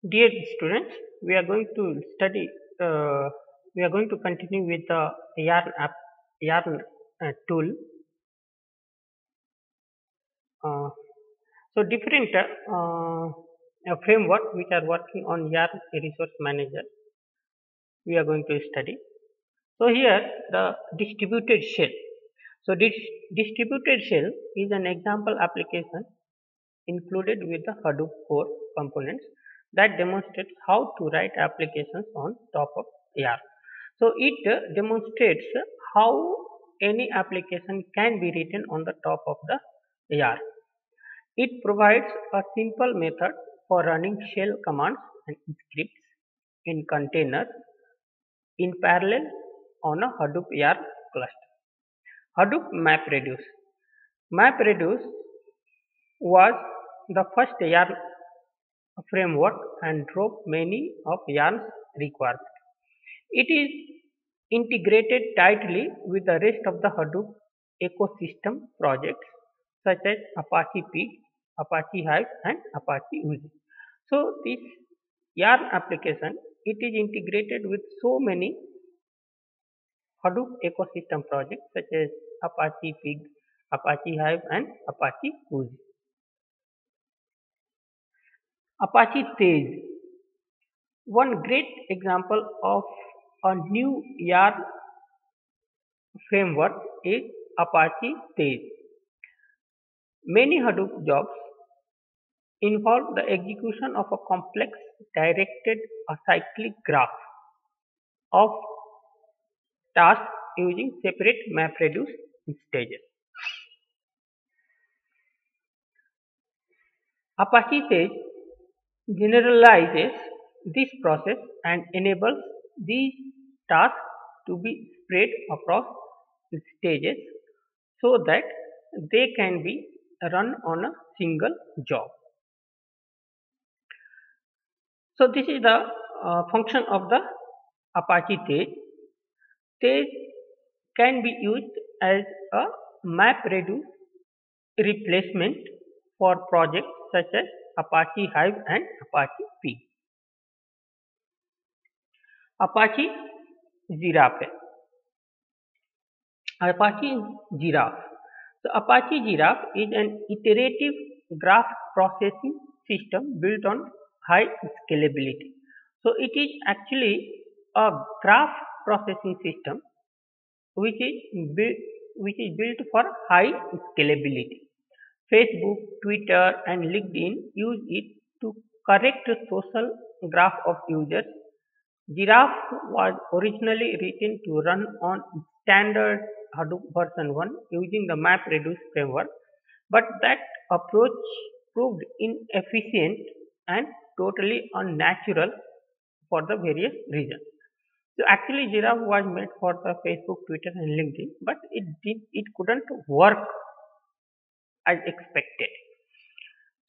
Dear students, we are going to study. We are going to continue with the Yarn app, Yarn tool. Uh, different framework which are working on Yarn Resource Manager. We are going to study. So here the distributed shell. So this distributed shell is an example application included with the Hadoop core components that demonstrates how to write applications on top of Yarn. So it demonstrates how any application can be written on the top of the Yarn. It provides a simple method for running shell commands and scripts in containers in parallel on a Hadoop Yarn cluster. Hadoop MapReduce. MapReduce was the first Yarn framework and drove many of Yarn's requirements. It is integrated tightly with the rest of the Hadoop ecosystem projects such as Apache Pig, Apache Hive, and Apache Uzi. So this Yarn application, it is integrated with so many Hadoop ecosystem projects such as Apache Pig, Apache Hive, and Apache Uzi. Apache Tej. One great example of a new Yarn framework is Apache Tej. Many Hadoop jobs involve the execution of a complex directed acyclic graph of tasks using separate MapReduce stages. Apache Tej generalizes this process and enables these tasks to be spread across stages so that they can be run on a single job. So this is the function of the Apache Tej. Tej can be used as a MapReduce replacement for projects such as Apache Hive and Apache Pig. Apache Giraffe. Apache Giraffe. So Apache Giraffe is an iterative graph processing system built on high scalability. So it is actually a graph processing system which is built for high scalability. Facebook, Twitter, and LinkedIn use it to correct social graph of users. Giraffe was originally written to run on standard Hadoop version 1 using the MapReduce framework, but that approach proved inefficient and totally unnatural for the various reasons. So actually Giraffe was made for the Facebook, Twitter, and LinkedIn, but it couldn't work as expected.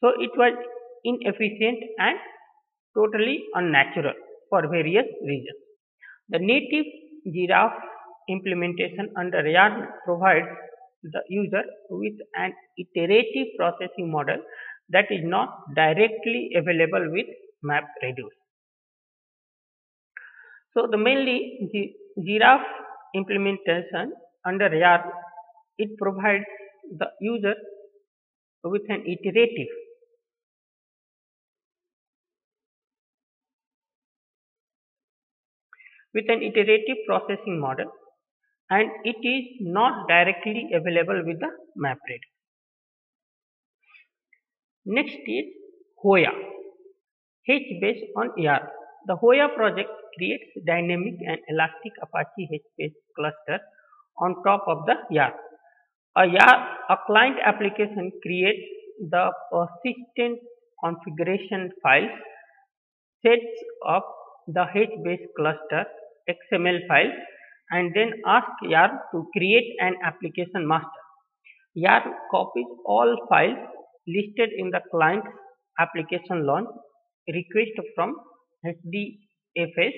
So it was inefficient and totally unnatural for various reasons. The native Giraffe implementation under Yarn provides the user with an iterative processing model that is not directly available with MapReduce. So the mainly Giraffe implementation under Yarn, it provides the user with an iterative processing model, and it is not directly available with the MapReduce. Next is Hoya, H based on Yarn. The Hoya project creates dynamic and elastic Apache H-based cluster on top of the Yarn. A client application creates the persistent configuration files, sets up the H-based cluster XML file, and then asks Yarn to create an application master. Yarn copies all files listed in the client's application launch request from HDFS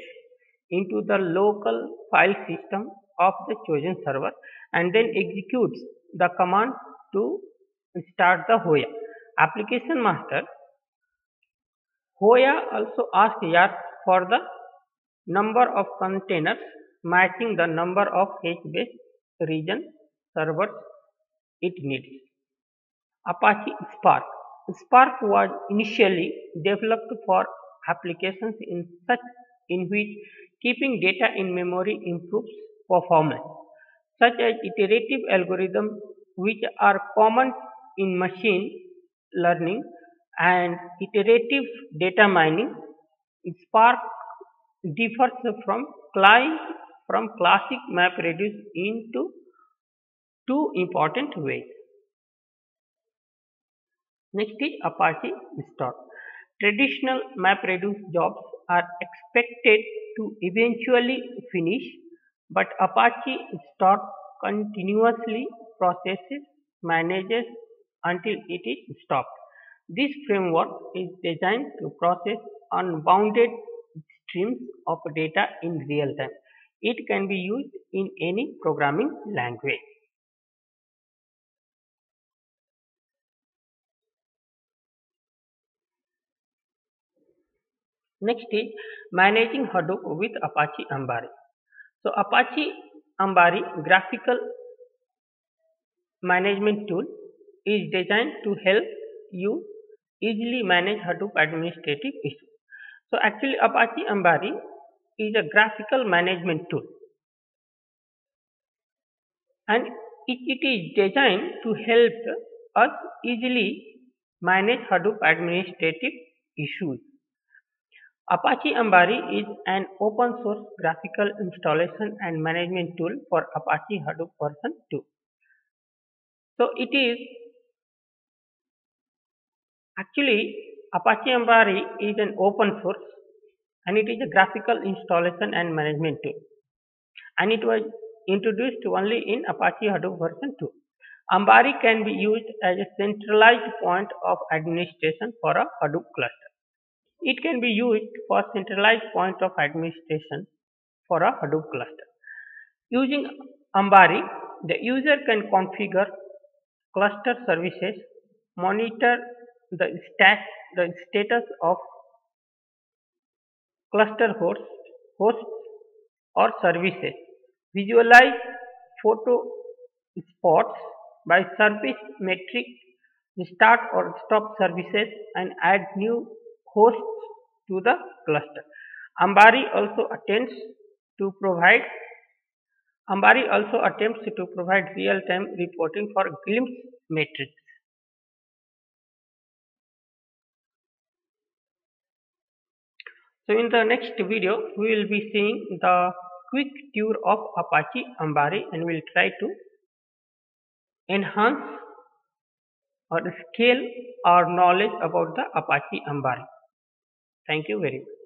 into the local file system of the chosen server and then executes the command to start the Hoya. Application master Hoya also asked Yarn for the number of containers matching the number of HBase region servers it needs. Apache Spark. Spark was initially developed for applications in which keeping data in memory improves performance, such as iterative algorithms which are common in machine learning and iterative data mining. Spark differs from classic MapReduce into two important ways. Next is Apache Spark. Traditional MapReduce jobs are expected to eventually finish, but Apache Spark continuously processes, manages until it is stopped. This framework is designed to process unbounded streams of data in real time. It can be used in any programming language. Next is managing Hadoop with Apache Ambari. So Apache Ambari graphical management tool is designed to help you easily manage Hadoop administrative issues. So actually Apache Ambari is a graphical management tool and it is designed to help us easily manage Hadoop administrative issues. Apache Ambari is an open source graphical installation and management tool for Apache Hadoop version 2. So it is actually Apache Ambari is an open source and it is a graphical installation and management tool, and it was introduced only in Apache Hadoop version 2. Ambari can be used as a centralized point of administration for a Hadoop cluster. It can be used for centralized point of administration for a Hadoop cluster. Using Ambari, the user can configure cluster services, monitor the status of cluster hosts or services, visualize photo spots by service metric, start or stop services, and add new hosts to the cluster. Ambari also attempts to provide real-time reporting for Glimpse metrics. So in the next video, we will be seeing the quick tour of Apache Ambari and we will try to enhance or scale our knowledge about the Apache Ambari. Thank you very much.